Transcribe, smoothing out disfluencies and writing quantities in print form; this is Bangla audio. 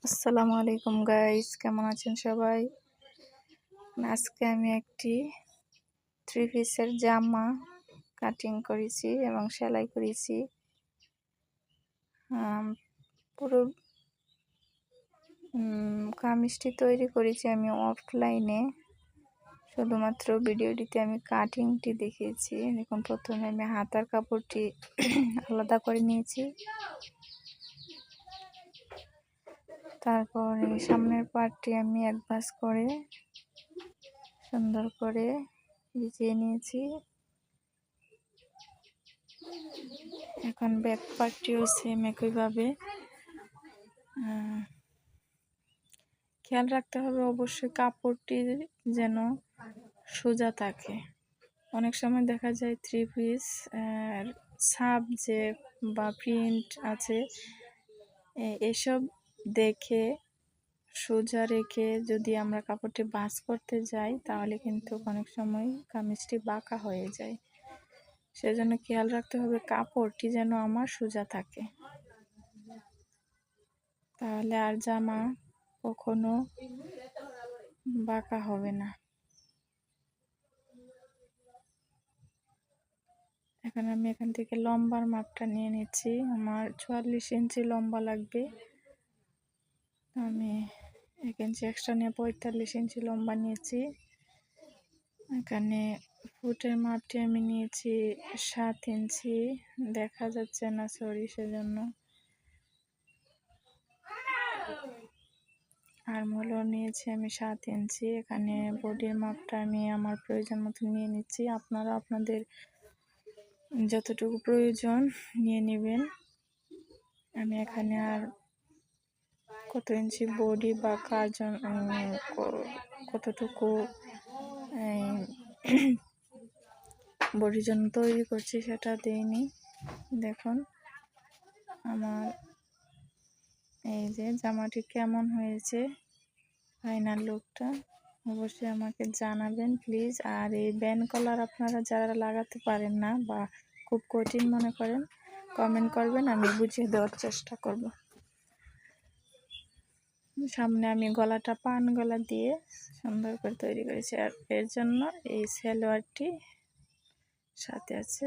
আসসালামু আলাইকুম গাইস, কেমন আছেন সবাই? আজকে আমি একটি 3 পিসের জামা কাটিং করেছি এবং সেলাই করেছি। পুরো কামিজটি তৈরি করেছি আমি অফলাইনে, শুধুমাত্র ভিডিওটিতে আমি কাটিংটি দেখিয়েছি। দেখুন, প্রথমে আমি হাতার কাপড়টি আলাদা করে নিয়েছি, তারপর এই সামনের পার্টটি আমি এক ভাঁজ করে সুন্দর করে বিছিয়ে নিয়েছি। এখন ব্যাক পার্টটিও সেম একইভাবে। খেয়াল রাখতে হবে অবশ্যই কাপড়টি যেন সোজা থাকে। অনেক সময় দেখা যায় 3 পিস ছাপ যে বা প্রিন্ট আছে, এসব দেখে সোজা রেখে যদি আমরা কাপড়টি ভাঁজ করতে যাই তাহলে কিন্তু অনেক সময় কামিজটি বাঁকা হয়ে যায়। সেজন্য খেয়াল রাখতে হবে কাপড়টি যেন আমার সোজা থাকে, তাহলে আর জামা কখনো বাঁকা হবে না। এখন আমি এখান থেকে লম্বার মাপটা নিয়ে নিচ্ছি। আমার 44 ইঞ্চি লম্বা লাগবে। আমি 1 ইঞ্চি এক্সট্রা নিয়ে 45 ইঞ্চি লম্বা নিয়েছি। এখানে ফুটের মাপটি আমি নিয়েছি 7 ইঞ্চি, দেখা যাচ্ছে না, সরি, সেজন্য। আর্মহোলও নিয়েছি আমি 7 ইঞ্চি। এখানে বডির মাপটা আমি আমার প্রয়োজন মতো নিয়ে নিচ্ছি। আপনারা আপনাদের যতটুকু প্রয়োজন নিয়ে নেবেন। আমি এখানে আর কত ইঞ্চি বডি বা কার জন্য কতটুকু বডির জন্য তৈরি করছি সেটা দেইনি। দেখুন আমার এই যে জামাটি কেমন হয়েছে, ফাইনাল লুকটা অবশ্যই আমাকে জানাবেন প্লিজ। আর এই ব্যান্ড কলার আপনারা যারা লাগাতে পারেন না বা খুব কঠিন মনে করেন, কমেন্ট করবেন, আমি বুঝিয়ে দেওয়ার চেষ্টা করব। সামনে আমি গলাটা পান গলা দিয়ে সুন্দর করে তৈরি করেছি, আর এর জন্য এই সালোয়ারটি সাথে আছে।